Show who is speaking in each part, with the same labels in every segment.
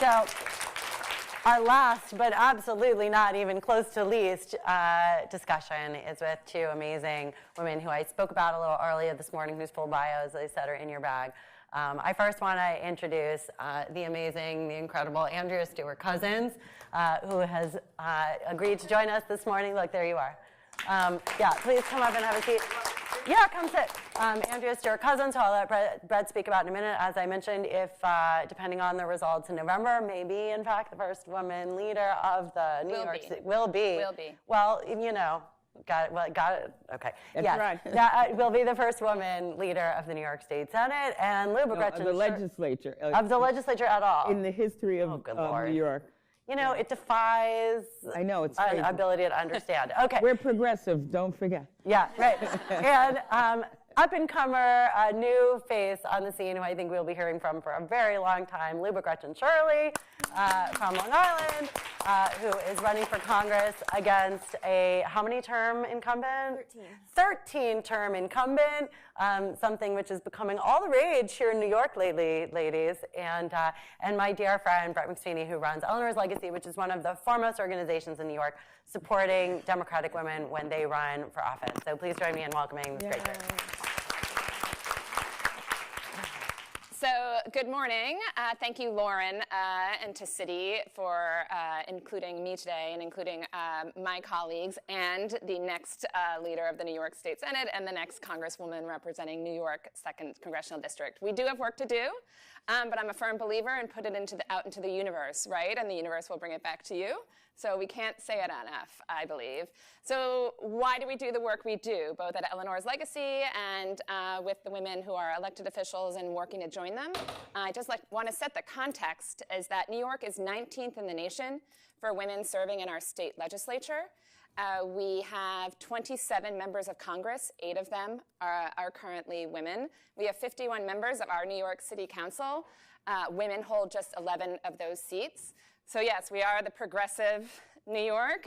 Speaker 1: So our last, but absolutely not even close to least, discussion is with two amazing women who I spoke about a little earlier this morning, whose full bios, I said, are in your bag. I first want to introduce the amazing, the incredible Andrea Stewart-Cousins, who has agreed to join us this morning. Look, there you are. Yeah, please come up and have a seat. Yeah, come sit. Andrea Stewart-Cousins, who I'll let Brett speak about in a minute. As I mentioned, if depending on the results in November, maybe in fact the first woman leader of the New York City will be. Well, you know, got it. Okay.
Speaker 2: That's
Speaker 1: yes.
Speaker 2: right.
Speaker 1: That will be the first woman leader of the New York State Senate, and Liuba Grechen.
Speaker 2: Of the legislature.
Speaker 1: Of the legislature at all.
Speaker 2: In the history of New York.
Speaker 1: You know, it defies
Speaker 2: I know, it's
Speaker 1: an ability to understand. Okay.
Speaker 2: We're progressive, don't forget.
Speaker 1: Yeah, right. And up-and-comer, a new face on the scene who I think we'll be hearing from for a very long time, Liuba Grechen Shirley from Long Island, who is running for Congress against a, how many term incumbent? 13-term incumbent, something which is becoming all the rage here in New York lately, ladies. And my dear friend, Brette McSweeney, who runs Eleanor's Legacy, which is one of the foremost organizations in New York supporting Democratic women when they run for office. So please join me in welcoming this great group.
Speaker 3: So good morning. Thank you, Lauren, and to Citi for including me today and including my colleagues and the next leader of the New York State Senate and the next Congresswoman representing New York 2nd Congressional District. We do have work to do, but I'm a firm believer in put it out into the universe, right? And the universe will bring it back to you. So we can't say it enough, I believe. So why do we do the work we do, both at Eleanor's Legacy and with the women who are elected officials and working to join them? I just want to set the context is that New York is 19th in the nation for women serving in our state legislature. We have 27 members of Congress. 8 of them are currently women. We have 51 members of our New York City Council. Women hold just 11 of those seats. So yes, we are the progressive New York.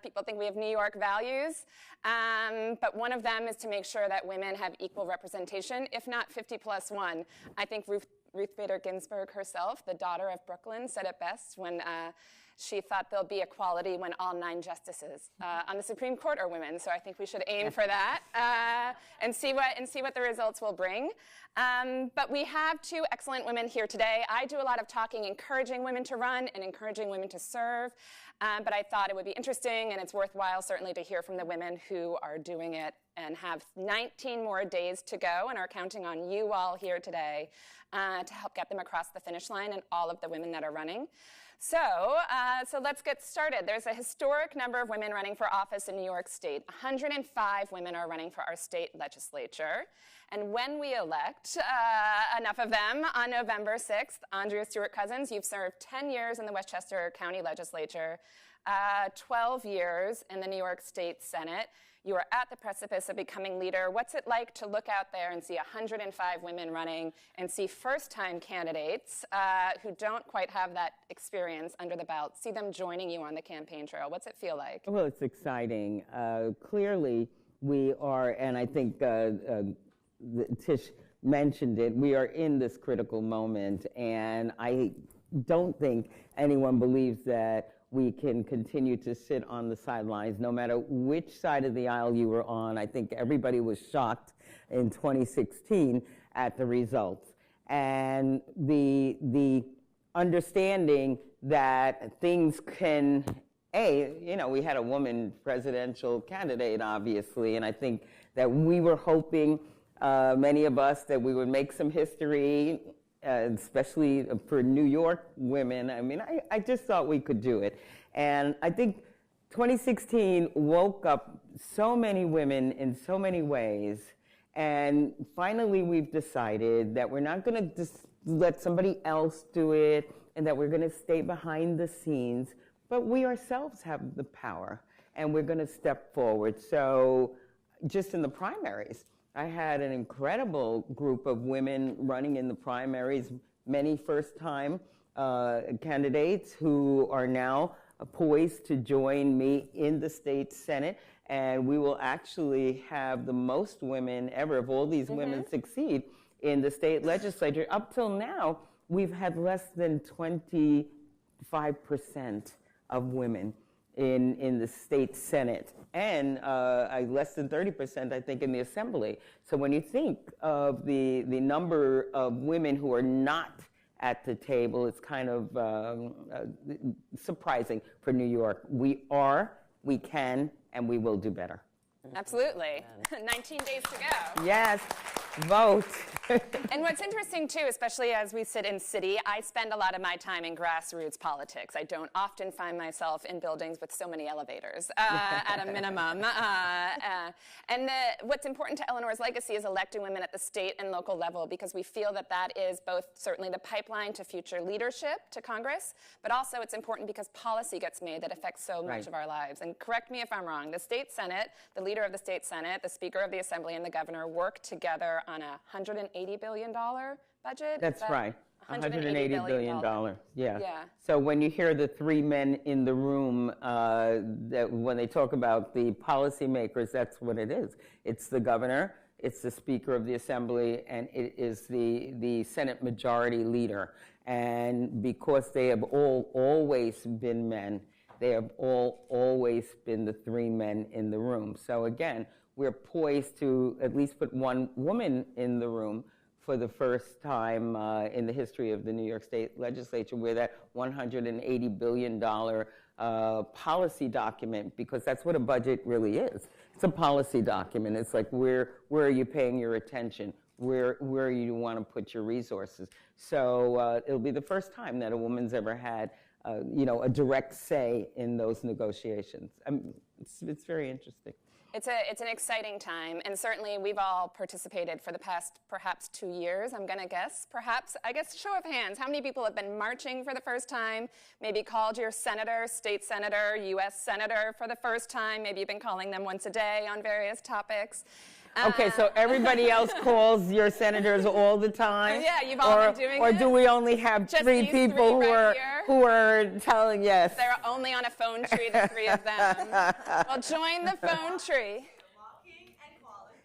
Speaker 3: People think we have New York values, but one of them is to make sure that women have equal representation, if not 50+1. I think Ruth Bader Ginsburg herself, the daughter of Brooklyn, said it best when she thought there'll be equality when all 9 justices on the Supreme Court are women. So I think we should aim for that and see what the results will bring. But we have 2 excellent women here today. I do a lot of talking, encouraging women to run and encouraging women to serve. But I thought it would be interesting, and it's worthwhile certainly to hear from the women who are doing it and have 19 more days to go and are counting on you all here today to help get them across the finish line and all of the women that are running. So let's get started. There's a historic number of women running for office in New York State. 105 women are running for our state legislature. And when we elect enough of them on November 6th, Andrea Stewart-Cousins, you've served 10 years in the Westchester County Legislature, 12 years in the New York State Senate. You are at the precipice of becoming leader. What's it like to look out there and see 105 women running and see first-time candidates who don't quite have that experience under the belt, see them joining you on the campaign trail? What's it feel like?
Speaker 2: Well, it's exciting. Clearly, we are, and I think Tish mentioned it, we are in this critical moment, and I don't think anyone believes that we can continue to sit on the sidelines no matter which side of the aisle you were on. I think everybody was shocked in 2016 at the results. And the understanding that things can, we had a woman presidential candidate, obviously, and I think that we were hoping, many of us, that we would make some history, especially for New York women. I mean, I just thought we could do it. And I think 2016 woke up so many women in so many ways. And finally, we've decided that we're not going to just let somebody else do it and that we're going to stay behind the scenes, but we ourselves have the power and we're going to step forward. So just in the primaries, I had an incredible group of women running in the primaries, many first-time candidates who are now poised to join me in the state Senate. And we will actually have the most women ever, if all these women succeed, in the state legislature. Up till now, we've had less than 25% of women in the state Senate, and less than 30%, I think, in the Assembly. So when you think of the number of women who are not at the table, it's kind of surprising for New York. We can, and we will do better.
Speaker 3: Absolutely. 19 days to go.
Speaker 2: Yes, vote.
Speaker 3: And what's interesting, too, especially as we sit in city, I spend a lot of my time in grassroots politics. I don't often find myself in buildings with so many elevators, at a minimum. What's important to Eleanor's legacy is electing women at the state and local level, because we feel that that is both certainly the pipeline to future leadership to Congress, but also it's important because policy gets made that affects so much of our lives. And correct me if I'm wrong, the state Senate, the leader of the state Senate, the Speaker of the Assembly, and the governor work together on a $180 billion budget?
Speaker 2: That's right. $180 billion. Yeah.
Speaker 3: Yeah.
Speaker 2: So when you hear the three men in the room, that when they talk about the policymakers, that's what it is. It's the governor, it's the Speaker of the Assembly, and it is the Senate Majority Leader. And because they have all always been men, they have all always been the three men in the room. So again, we're poised to at least put one woman in the room for the first time in the history of the New York State Legislature, where that $180 billion policy document, because that's what a budget really is. It's a policy document. It's like, where are you paying your attention? Where you want to put your resources? So it'll be the first time that a woman's ever had a direct say in those negotiations. It's very interesting.
Speaker 3: It's an exciting time, and certainly we've all participated for the past perhaps 2 years, I'm going to guess. Perhaps, I guess, show of hands, how many people have been marching for the first time, maybe called your senator, state senator, U.S. senator for the first time, maybe you've been calling them once a day on various topics.
Speaker 2: Okay, so everybody else calls your senators all the time?
Speaker 3: Yeah, you've all been doing it?
Speaker 2: Or do we only have
Speaker 3: Just
Speaker 2: three
Speaker 3: these
Speaker 2: people who are telling yes?
Speaker 3: They're only on a phone tree, the three of them. Well, join the phone tree.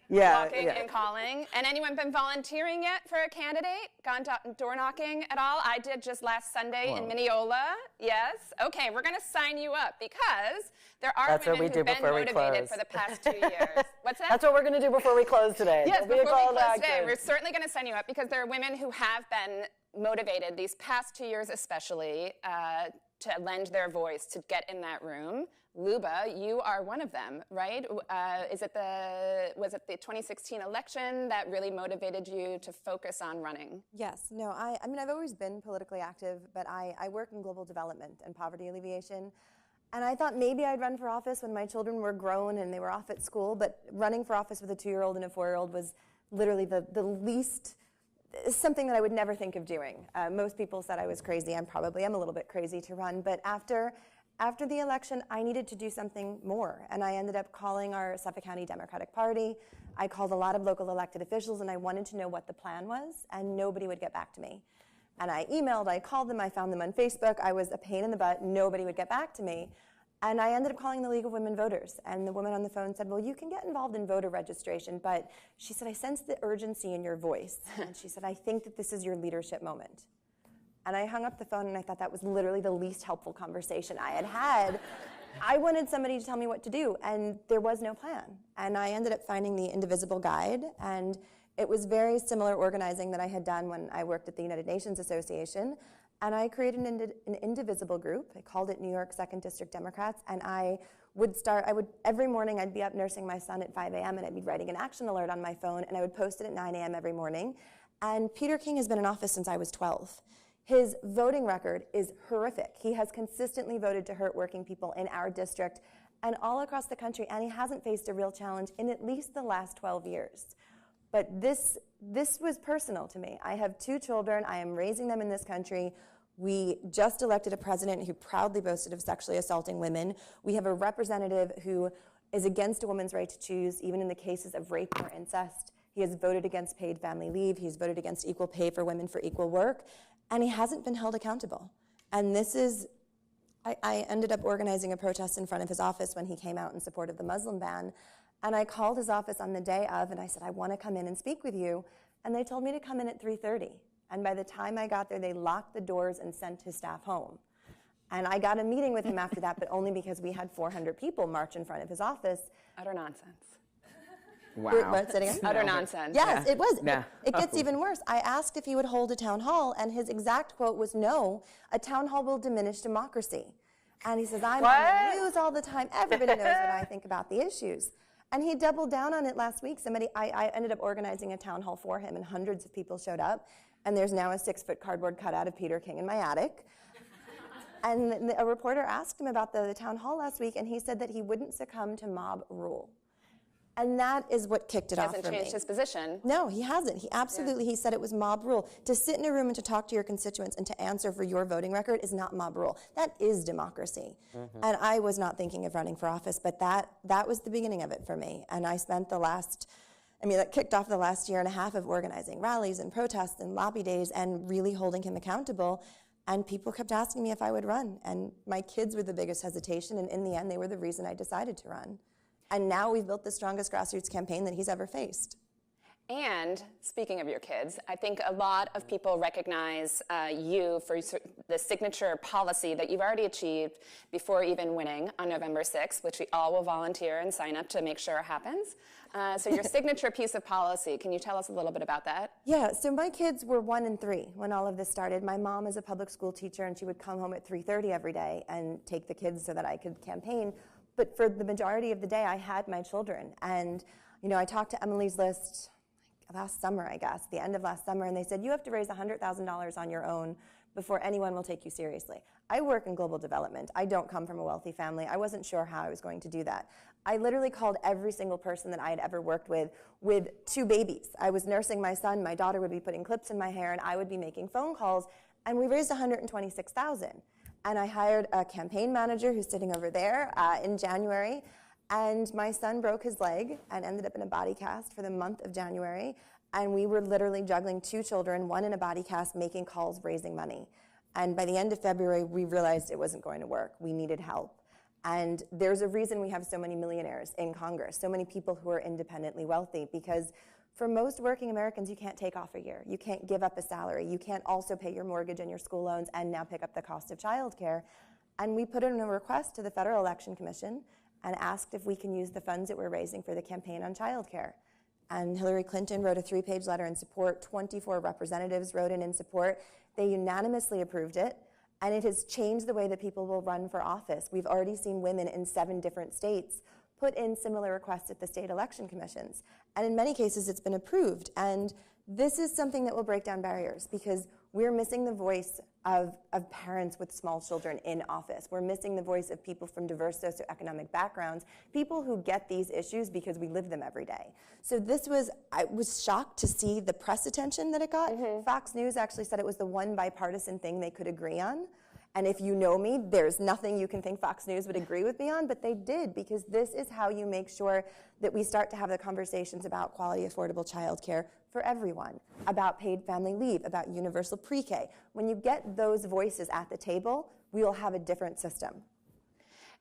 Speaker 2: Yeah,
Speaker 3: Walking and calling. And anyone been volunteering yet for a candidate? Gone door knocking at all? I did just last Sunday in Mineola. Yes. Okay, we're going to sign you up because there are women who've been motivated for the past 2 years. What's that?
Speaker 1: That's what we're going to do before we close today.
Speaker 3: Yes, before we close today. We're certainly going to sign you up because there are women who have been motivated these past 2 years especially to lend their voice, to get in that room. Liuba, you are one of them, right? Was it the 2016 election that really motivated you to focus on running?
Speaker 4: Yes. No, I mean, I've always been politically active, but I work in global development and poverty alleviation. And I thought maybe I'd run for office when my children were grown and they were off at school, but running for office with a 2-year-old and a 4-year-old was literally the least, something that I would never think of doing. Most people said I was crazy. I probably am a little bit crazy to run, but after the election, I needed to do something more, and I ended up calling our Suffolk County Democratic Party. I called a lot of local elected officials, and I wanted to know what the plan was, and nobody would get back to me. And I emailed, I called them, I found them on Facebook. I was a pain in the butt. Nobody would get back to me. And I ended up calling the League of Women Voters, and the woman on the phone said, well, you can get involved in voter registration, but she said, I sense the urgency in your voice. And she said, I think that this is your leadership moment. And I hung up the phone, and I thought that was literally the least helpful conversation I had had. I wanted somebody to tell me what to do, and there was no plan. And I ended up finding the Indivisible Guide, and it was very similar organizing that I had done when I worked at the United Nations Association. And I created an indivisible group. I called it New York 2nd District Democrats, and every morning I'd be up nursing my son at 5 a.m., and I'd be writing an action alert on my phone, and I would post it at 9 a.m. every morning. And Peter King has been in office since I was 12. His voting record is horrific. He has consistently voted to hurt working people in our district and all across the country, and he hasn't faced a real challenge in at least the last 12 years. But this was personal to me. I have 2 children. I am raising them in this country. We just elected a president who proudly boasted of sexually assaulting women. We have a representative who is against a woman's right to choose, even in the cases of rape or incest. He has voted against paid family leave. He's voted against equal pay for women for equal work. And he hasn't been held accountable. And I ended up organizing a protest in front of his office when he came out in support of the Muslim ban. And I called his office on the day of, and I said, I want to come in and speak with you. And they told me to come in at 3:30. And by the time I got there, they locked the doors and sent his staff home. And I got a meeting with him after that, but only because we had 400 people march in front of his office.
Speaker 3: Utter nonsense.
Speaker 2: Wow.
Speaker 4: What's it again?
Speaker 3: Utter nonsense.
Speaker 4: Yes,
Speaker 2: Yeah.
Speaker 4: it was.
Speaker 2: Yeah.
Speaker 4: It gets even worse. I asked if he would hold a town hall, and his exact quote was, "No, a town hall will diminish democracy." And he says, "I'm on the news all the time. Everybody knows what I think about the issues." And he doubled down on it last week. I ended up organizing a town hall for him, and hundreds of people showed up. And there's now a 6-foot cardboard cutout of Peter King in my attic. And a reporter asked him about the town hall last week, and he said that he wouldn't succumb to mob rule. And that is what kicked it off for me.
Speaker 3: He hasn't changed his position.
Speaker 4: No, he hasn't. He absolutely, he said it was mob rule. To sit in a room and to talk to your constituents and to answer for your voting record is not mob rule. That is democracy. And I was not thinking of running for office, but that was the beginning of it for me. And I spent that kicked off the last year and a half of organizing rallies and protests and lobby days and really holding him accountable. And people kept asking me if I would run. And my kids were the biggest hesitation, and in the end, they were the reason I decided to run. And now we've built the strongest grassroots campaign that he's ever faced.
Speaker 3: And speaking of your kids, I think a lot of people recognize you for the signature policy that you've already achieved before even winning on November 6th, which we all will volunteer and sign up to make sure happens. So your signature piece of policy, can you tell us a little bit about that?
Speaker 4: Yeah, so my kids were 1 and 3 when all of this started. My mom is a public school teacher, and she would come home at 3:30 every day and take the kids so that I could campaign. But for the majority of the day, I had my children. And, I talked to Emily's List last summer, I guess, the end of last summer, and they said, you have to raise $100,000 on your own before anyone will take you seriously. I work in global development. I don't come from a wealthy family. I wasn't sure how I was going to do that. I literally called every single person that I had ever worked with 2 babies. I was nursing my son, my daughter would be putting clips in my hair, and I would be making phone calls, and we raised $126,000. And I hired a campaign manager who's sitting over there in January. And my son broke his leg and ended up in a body cast for the month of January. And we were literally juggling 2 children, 1 in a body cast, making calls, raising money. And by the end of February, we realized it wasn't going to work. We needed help. And there's a reason we have so many millionaires in Congress, so many people who are independently wealthy, because for most working Americans, you can't take off a year. You can't give up a salary. You can't also pay your mortgage and your school loans and now pick up the cost of childcare. And we put in a request to the Federal Election Commission and asked if we can use the funds that we're raising for the campaign on childcare. And Hillary Clinton wrote a 3-page letter in support. 24 representatives wrote in support. They unanimously approved it. And it has changed the way that people will run for office. We've already seen women in 7 different states put in similar requests at the state election commissions. And in many cases, it's been approved. And this is something that will break down barriers, because we're missing the voice of parents with small children in office. We're missing the voice of people from diverse socioeconomic backgrounds, people who get these issues because we live them every day. So I was shocked to see the press attention that it got. Fox News actually said it was the one bipartisan thing they could agree on. And if you know me, there's nothing you can think Fox News would agree with me on, but they did, because this is how you make sure that we start to have the conversations about quality, affordable childcare for everyone, about paid family leave, about universal pre-K. When you get those voices at the table, we will have a different system.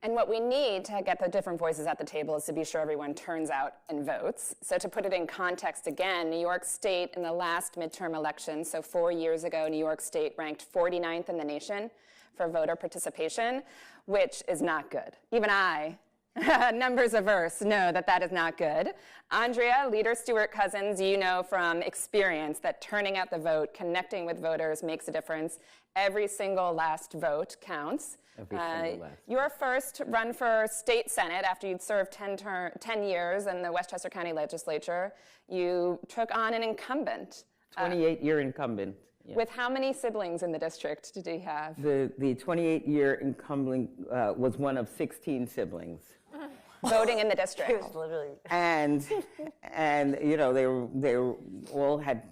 Speaker 3: And what we need to get the different voices at the table is to be sure everyone turns out and votes. So to put it in context again, New York State in the last midterm election, so 4 years ago, New York State ranked 49th in the nation for voter participation, which is not good. Even I, numbers averse, know that that is not good. Andrea, leader Stewart-Cousins, you know from experience that turning out the vote, connecting with voters makes a difference. Every single last vote counts. Your first run for state senate after you'd served 10 years in the Westchester County Legislature, you took on an incumbent.
Speaker 2: 28-year incumbent.
Speaker 3: Yeah. With how many siblings in the district did he have?
Speaker 2: The 28-year incumbent was one of 16 siblings.
Speaker 3: Voting in the district.
Speaker 2: And they all had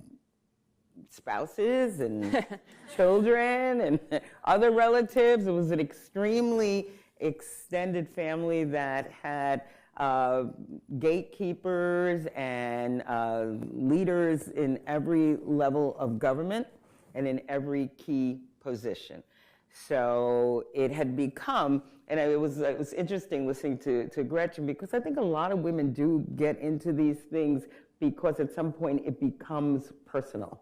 Speaker 2: spouses and children and other relatives. It was an extremely extended family that had gatekeepers and leaders in every level of government and in every key position. So it had become, and it was interesting listening to Grechen, because I think a lot of women do get into these things because at some point it becomes personal.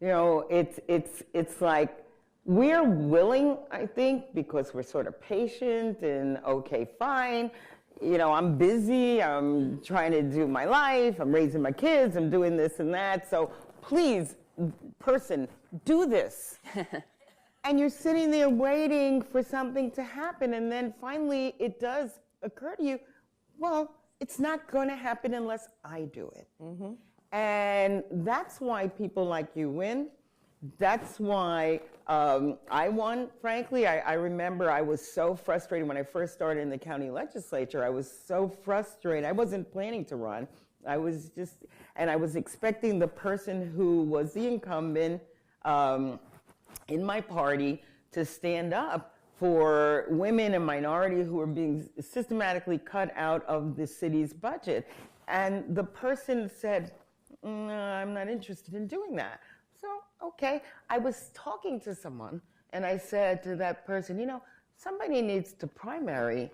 Speaker 2: You know, it's like we're willing, I think, because we're sort of patient and okay, fine. You know, I'm busy, I'm trying to do my life, I'm raising my kids, I'm doing this and that. So please, person, do this. And you're sitting there waiting for something to happen, and then finally it does occur to you, well, it's not going to happen unless I do it. Mm-hmm. And that's why people like you win. That's why I won, frankly. I remember I was so frustrated when I first started in the county legislature. I was so frustrated. I wasn't planning to run. I was expecting the person who was the incumbent in my party to stand up for women and minority who were being systematically cut out of the city's budget. And the person said, no, I'm not interested in doing that. So, okay, I was talking to someone, and I said to that person, you know, somebody needs to primary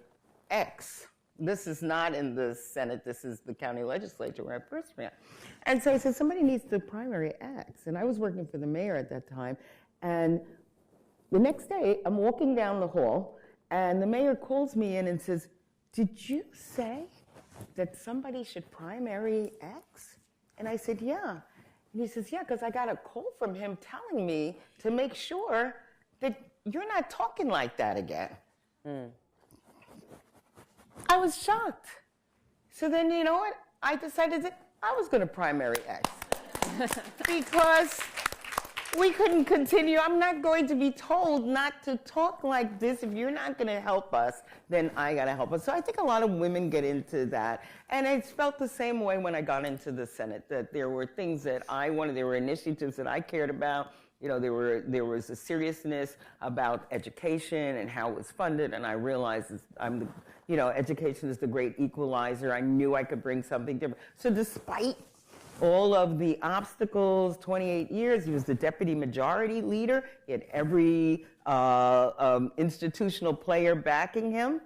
Speaker 2: X. This is not in the Senate, this is the county legislature where I first ran. And so I said, somebody needs to primary X. And I was working for the mayor at that time. And the next day, I'm walking down the hall, and the mayor calls me in and says, did you say that somebody should primary X? And I said, yeah. And he says, yeah, because I got a call from him telling me to make sure that you're not talking like that again. Mm. I was shocked. So then, you know what? I decided that I was going to primary X. Because we couldn't continue. I'm not going to be told not to talk like this. If you're not going to help us, then I got to help us. So I think a lot of women get into that. And I felt the same way when I got into the Senate, that there were things that I wanted, there were initiatives that I cared about. You know, there was a seriousness about education and how it was funded, and I realized education is the great equalizer. I knew I could bring something different. So despite all of the obstacles, 28 years, he was the deputy majority leader. He had every institutional player backing him.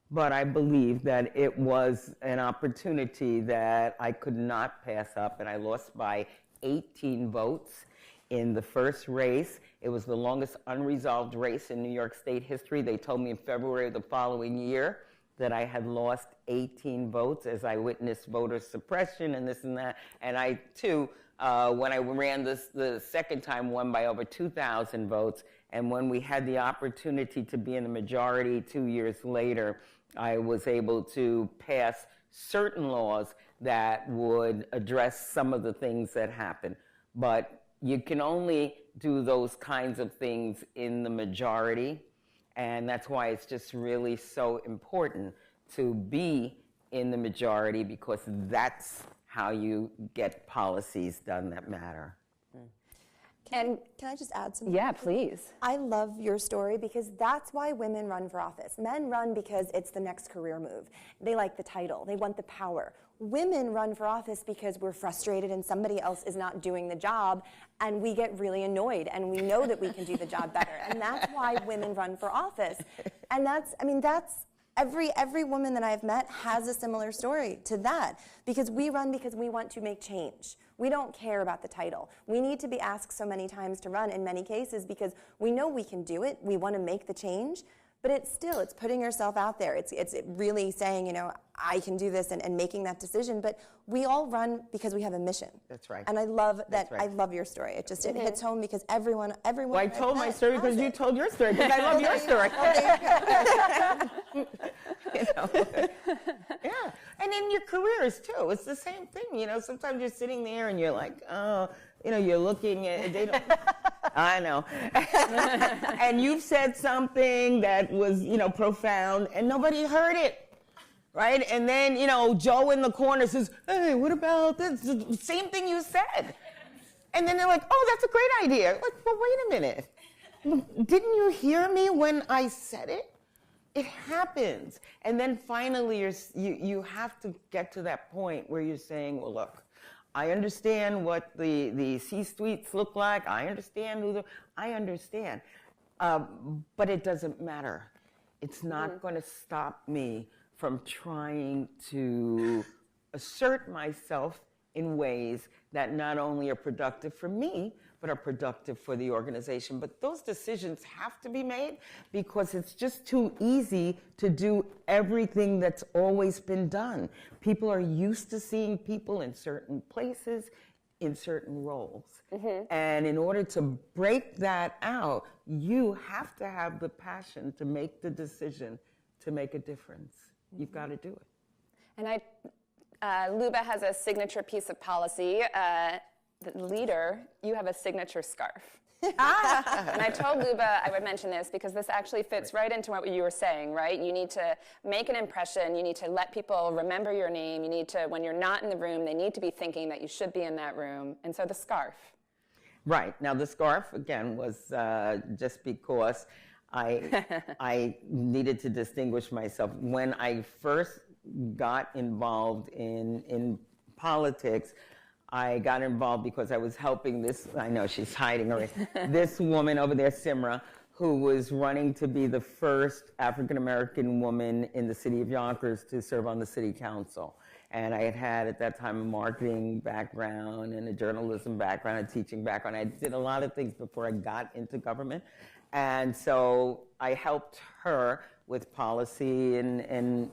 Speaker 2: But I believe that it was an opportunity that I could not pass up, and I lost by 18 votes in the first race. It was the longest unresolved race in New York State history. They told me in February of the following year that I had lost 18 votes as I witnessed voter suppression and this and that. And I, too, when I ran this the second time, won by over 2,000 votes. And when we had the opportunity to be in the majority 2 years later, I was able to pass certain laws that would address some of the things that happened. But you can only do those kinds of things in the majority. And that's why it's just really so important to be in the majority, because that's how you get policies done that matter.
Speaker 4: Can I just add something?
Speaker 3: Yeah, please.
Speaker 4: I love your story because that's why women run for office. Men run because it's the next career move. They like the title. They want the power. Women run for office because we're frustrated and somebody else is not doing the job, and we get really annoyed, and we know that we can do the job better. And that's why women run for office. And that's every woman that I've met has a similar story to that, because we run because we want to make change. We don't care about the title. We need to be asked so many times to run in many cases because we know we can do it. We want to make the change, but it's putting yourself out there. It's really saying, you know, I can do this and making that decision. But we all run because we have a mission.
Speaker 2: That's right.
Speaker 4: And I love that.
Speaker 2: Right.
Speaker 4: I love your story. It hits home because everyone.
Speaker 2: Well, I told my story because you told your story, because I love your story. You know. Yeah. And in your careers too, it's the same thing. You know, sometimes you're sitting there and you're like, oh, you know, you're looking at, they don't, I know. And you've said something that was, you know, profound, and nobody heard it. Right? And then, you know, Joe in the corner says, hey, what about this? The same thing you said. And then they're like, oh, that's a great idea. Like, well, wait a minute. Didn't you hear me when I said it? It happens. And then finally, you have to get to that point where you're saying, well, look, I understand what the C-suites look like. I understand I understand. But it doesn't matter. It's not going to stop me from trying to assert myself in ways that not only are productive for me, but are productive for the organization. But those decisions have to be made because it's just too easy to do everything that's always been done. People are used to seeing people in certain places, in certain roles. And in order to break that out, you have to have the passion to make the decision to make a difference. You've got to do it.
Speaker 3: And Liuba has a signature piece of policy. The leader, you have a signature scarf. And I told Liuba I would mention this because this actually fits right into what you were saying, right? You need to make an impression. You need to let people remember your name. You need to, when you're not in the room, they need to be thinking that you should be in that room. And so the scarf.
Speaker 2: Right. Now, the scarf, again, was just because I needed to distinguish myself. When I first got involved in politics, I got involved because I was helping this, I know she's hiding already, this woman over there, Simra, who was running to be the first African-American woman in the city of Yonkers to serve on the city council. And I had at that time a marketing background and a journalism background, a teaching background. I did a lot of things before I got into government. And so I helped her with policy and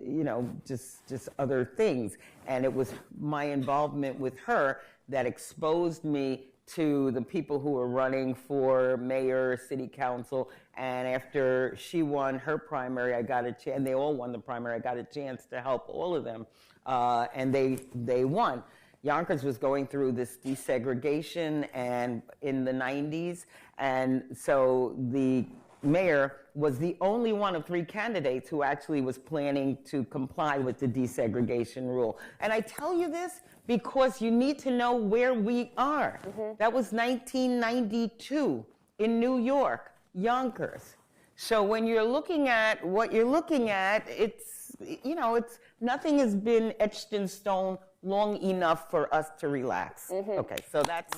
Speaker 2: you know, just other things. And it was my involvement with her that exposed me to the people who were running for mayor, city council. And after she won her primary, I got a chance, and they all won the primary, I got a chance to help all of them. And they won. Yonkers was going through this desegregation and in the 90s. And so the mayor was the only one of 3 candidates who actually was planning to comply with the desegregation rule. And I tell you this because you need to know where we are. That was 1992 in New York, Yonkers. So when you're looking at what you're looking at, it's, you know, it's nothing has been etched in stone long enough for us to relax. Okay, so that's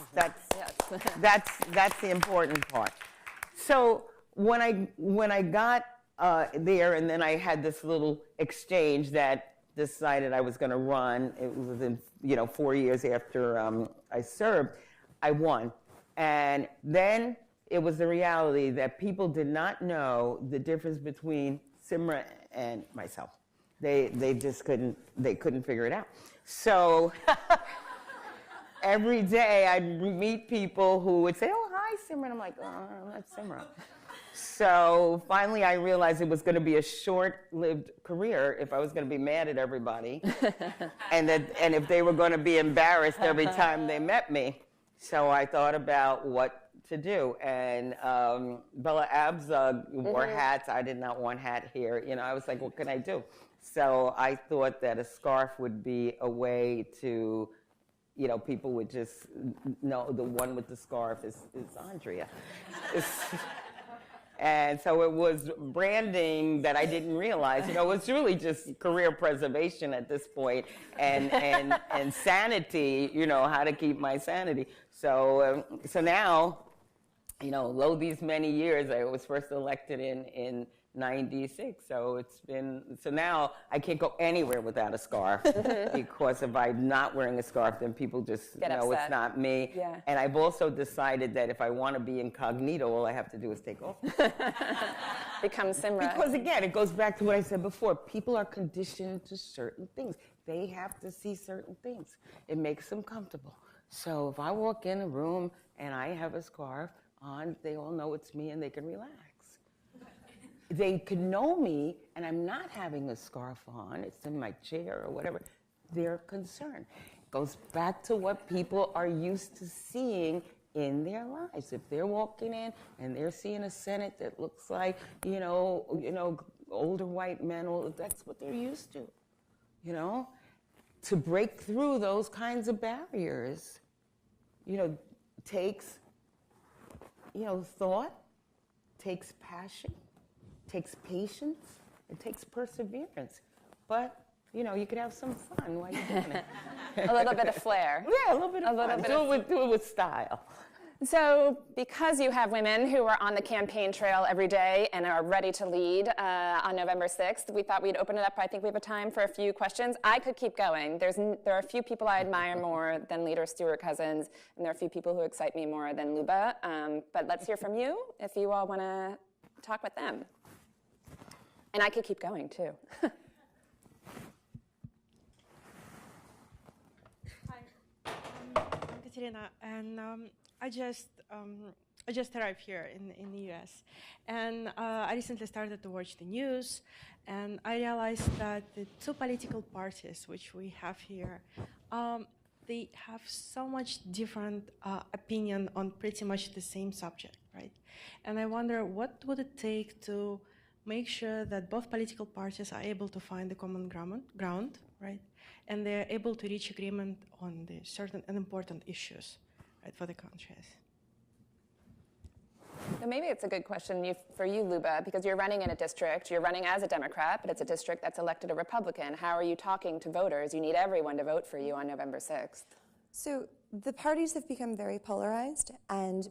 Speaker 2: the important part. So when I got there, and then I had this little exchange that decided I was going to run. It was within 4 years after I served. I won, and then it was the reality that people did not know the difference between Simra and myself. They just couldn't figure it out. So every day I'd meet people who would say, "Oh, hi, Simra," and I'm like, "Oh, that's Simra." So finally I realized it was going to be a short-lived career if I was going to be mad at everybody and if they were going to be embarrassed every time they met me. So I thought about what to do. And Bella Abzug wore hats. I did not want hat here. I was like, what can I do? So I thought that a scarf would be a way to, people would just know the one with the scarf is Andrea. And so it was branding that I didn't realize. It's really just career preservation at this point, and sanity. How to keep my sanity. So now, lo these many years, I was first elected in '96. So now I can't go anywhere without a scarf because if I'm not wearing a scarf, then people just know it's not me.
Speaker 3: Yeah.
Speaker 2: And I've also decided that if I want to be incognito, all I have to do is take off.
Speaker 3: Become Simra.
Speaker 2: Because again, it goes back to what I said before. People are conditioned to certain things. They have to see certain things. It makes them comfortable. So if I walk in a room and I have a scarf on, they all know it's me and they can relax. They could know me and I'm not having a scarf on, it's in my chair or whatever, they're concerned. It goes back to what people are used to seeing in their lives. If they're walking in and they're seeing a Senate that looks like, older white men, that's what they're used to, To break through those kinds of barriers, takes, thought, takes passion, takes patience, it takes perseverance. But, you could have some fun while you're doing it.
Speaker 3: A little bit of flair.
Speaker 2: Yeah, a little bit of fun. Do it with style.
Speaker 3: So because you have women who are on the campaign trail every day and are ready to lead on November 6th, we thought we'd open it up. I think we have a time for a few questions. I could keep going. There are a few people I admire more than leader Stewart-Cousins, and there are a few people who excite me more than Liuba. But let's hear from you if you all want to talk with them. And I could keep going, too.
Speaker 5: Hi, I'm Katerina, and I just arrived here in the U.S. and I recently started to watch the news, and I realized that the two political parties which we have here, they have so much different opinion on pretty much the same subject, right? And I wonder, what would it take to make sure that both political parties are able to find the common ground, right? And they're able to reach agreement on the certain and important issues, right, for the countries.
Speaker 3: So maybe it's a good question for you, Liuba, because you're running in a district. You're running as a Democrat, but it's a district that's elected a Republican. How are you talking to voters? You need everyone to vote for you on November 6th.
Speaker 4: So the parties have become very polarized, and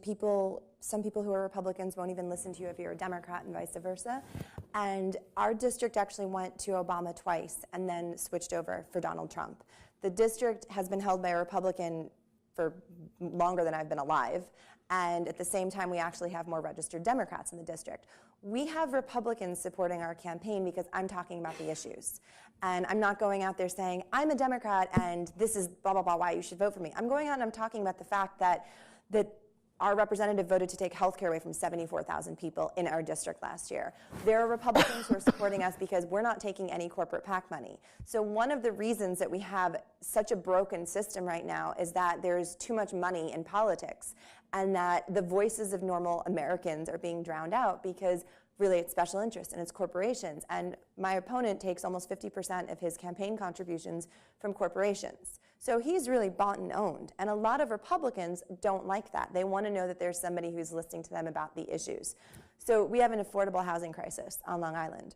Speaker 4: some people who are Republicans won't even listen to you if you're a Democrat, and vice versa. And our district actually went to Obama twice and then switched over for Donald Trump. The district has been held by a Republican for longer than I've been alive, and at the same time we actually have more registered Democrats in the district. We have Republicans supporting our campaign because I'm talking about the issues. And I'm not going out there saying, I'm a Democrat and this is blah, blah, blah, why you should vote for me. I'm going out and I'm talking about the fact that our representative voted to take health care away from 74,000 people in our district last year. There are Republicans who are supporting us because we're not taking any corporate PAC money. So one of the reasons that we have such a broken system right now is that there's too much money in politics, and that the voices of normal Americans are being drowned out because really it's special interests and it's corporations. And my opponent takes almost 50% of his campaign contributions from corporations. So he's really bought and owned. And a lot of Republicans don't like that. They want to know that there's somebody who's listening to them about the issues. So we have an affordable housing crisis on Long Island.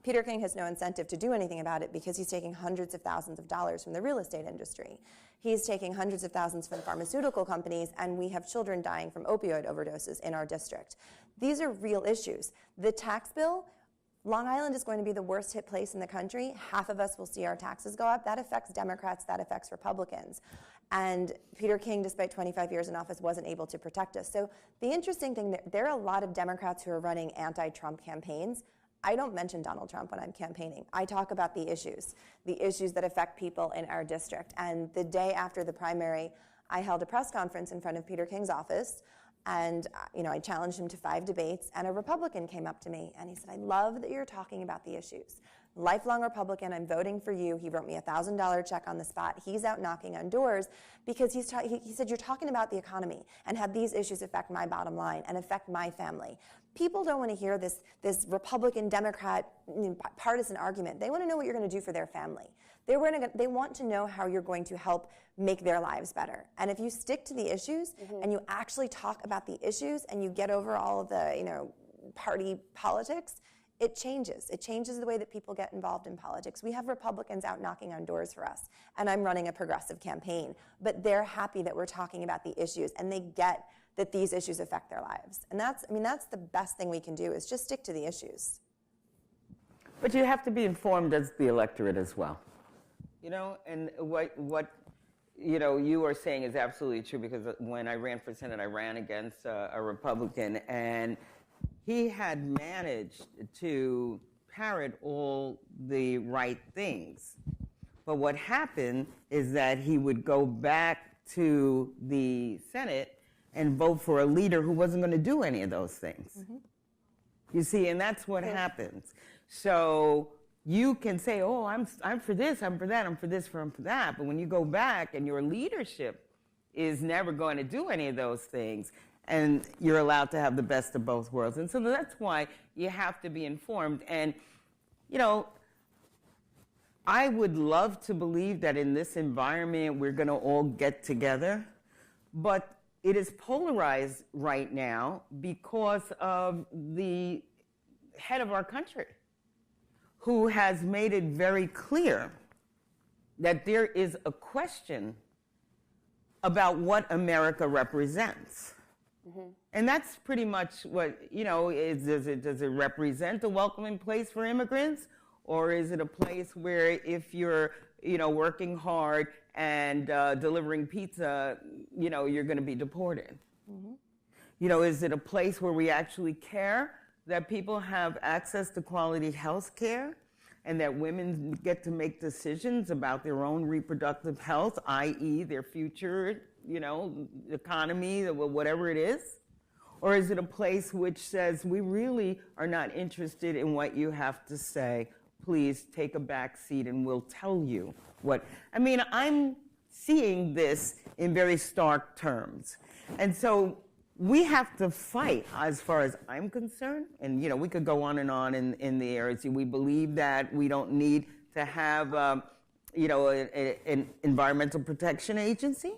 Speaker 4: Peter King has no incentive to do anything about it because he's taking hundreds of thousands of dollars from the real estate industry. He's taking hundreds of thousands from pharmaceutical companies, and we have children dying from opioid overdoses in our district. These are real issues. The tax bill, Long Island is going to be the worst hit place in the country. Half of us will see our taxes go up. That affects Democrats, that affects Republicans. And Peter King, despite 25 years in office, wasn't able to protect us. So the interesting thing, there are a lot of Democrats who are running anti-Trump campaigns. I don't mention Donald Trump when I'm campaigning. I talk about the issues that affect people in our district. And the day after the primary, I held a press conference in front of Peter King's office, and I challenged him to 5 debates, and a Republican came up to me, and he said, I love that you're talking about the issues. Lifelong Republican, I'm voting for you. He wrote me a $1,000 check on the spot. He's out knocking on doors because he said, you're talking about the economy and have these issues affect my bottom line and affect my family. People don't want to hear this Republican, Democrat, partisan argument. They want to know what you're going to do for their family. They want to know how you're going to help make their lives better. And if you stick to the issues and you actually talk about the issues and you get over all of the party politics, it changes. It changes the way that people get involved in politics. We have Republicans out knocking on doors for us, and I'm running a progressive campaign, but they're happy that we're talking about the issues, and they get that these issues affect their lives. And that's the best thing we can do, is just stick to the issues.
Speaker 2: But you have to be informed as the electorate as well. And what you are saying is absolutely true, because when I ran for Senate, I ran against a Republican, and he had managed to parrot all the right things. But what happened is that he would go back to the Senate and vote for a leader who wasn't going to do any of those things. You see, and that's what happens. So you can say, oh, I'm for this, I'm for that, I'm for this, I'm for that. But when you go back and your leadership is never going to do any of those things, and you're allowed to have the best of both worlds. And so that's why you have to be informed. And, I would love to believe that in this environment we're going to all get together, but it is polarized right now because of the head of our country, who has made it very clear that there is a question about what America represents. And that's pretty much what, does it represent a welcoming place for immigrants? Or is it a place where if you're, working hard and delivering pizza, you're going to be deported? Is it a place where we actually care that people have access to quality health care and that women get to make decisions about their own reproductive health, i.e. their future, economy, whatever it is? Or is it a place which says, we really are not interested in what you have to say. Please take a back seat and we'll tell you what. I'm seeing this in very stark terms. And so we have to fight, as far as I'm concerned, and we could go on and on in the areas. We believe that we don't need to have, an environmental protection agency,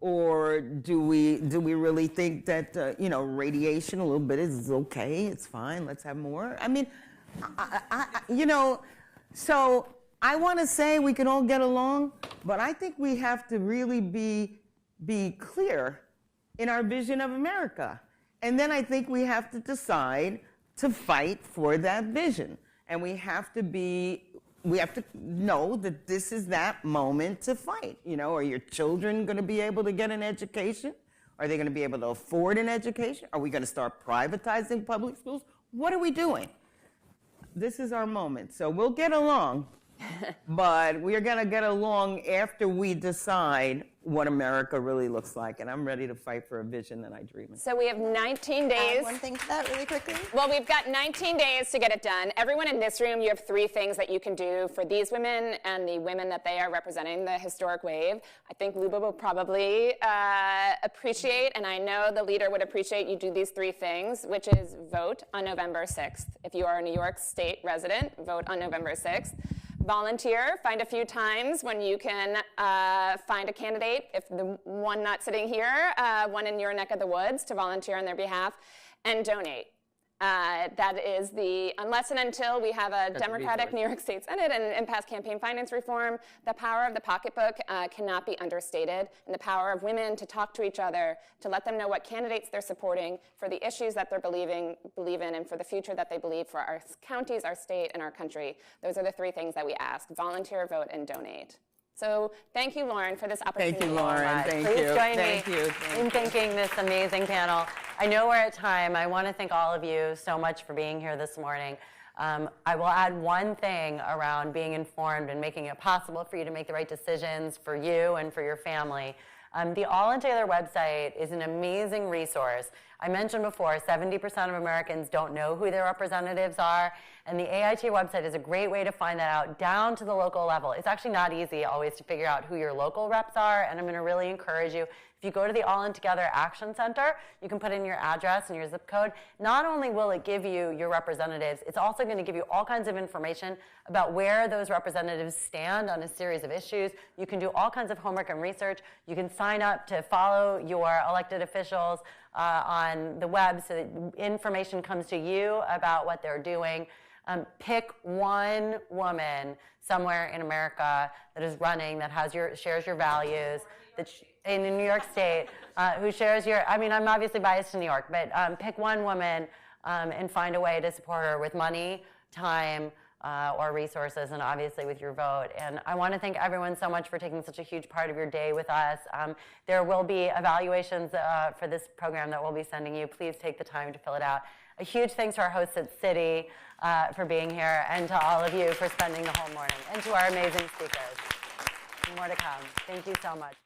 Speaker 2: or do we really think that radiation a little bit is okay? It's fine. Let's have more. So I want to say we can all get along, but I think we have to really be clear in our vision of America. And then I think we have to decide to fight for that vision. And we have to know that this is that moment to fight. Are your children going to be able to get an education? Are they going to be able to afford an education? Are we going to start privatizing public schools? What are we doing? This is our moment. So we'll get along, but we're going to get along after we decide what America really looks like. And I'm ready to fight for a vision that I dream of.
Speaker 3: So we have 19 days.
Speaker 4: Add one thing to that really quickly.
Speaker 3: Well, we've got 19 days to get it done. Everyone in this room, you have 3 things that you can do for these women and the women that they are representing, the historic wave. I think Liuba will probably appreciate, and I know the leader would appreciate you do these 3 things, which is vote on November 6th. If you are a New York State resident, vote on November 6th. Volunteer, find a few times when you can find a candidate, if the one not sitting here, one in your neck of the woods, to volunteer on their behalf, and donate. That is unless and until we have a Democratic New York State Senate and pass campaign finance reform, the power of the pocketbook cannot be understated, and the power of women to talk to each other, to let them know what candidates they're supporting for the issues that they believe in, and for the future that they believe for our counties, our state, and our country. Those are the 3 things that we ask: volunteer, vote, and donate. So thank you, Lauren, for this opportunity.
Speaker 2: Thank you, Lauren.
Speaker 1: Please join me in thanking this amazing panel. I know we're at time. I want to thank all of you so much for being here this morning. I will add one thing around being informed and making it possible for you to make the right decisions for you and for your family. The All In Together website is an amazing resource. I mentioned before, 70% of Americans don't know who their representatives are, and the AIT website is a great way to find that out down to the local level. It's actually not easy always to figure out who your local reps are, and I'm going to really encourage you, if you go to the All In Together Action Center, you can put in your address and your zip code. Not only will it give you your representatives, it's also going to give you all kinds of information about where those representatives stand on a series of issues. You can do all kinds of homework and research. You can sign up to follow your elected officials on the web so that information comes to you about what they're doing. Pick one woman somewhere in America that is running, that shares your values, in New York State, who shares your, I'm obviously biased to New York, but pick one woman and find a way to support her with money, time, or resources, and obviously with your vote. And I want to thank everyone so much for taking such a huge part of your day with us. There will be evaluations for this program that we'll be sending you. Please take the time to fill it out. A huge thanks to our hosts at Citi for being here, and to all of you for spending the whole morning, and to our amazing speakers. More to come. Thank you so much.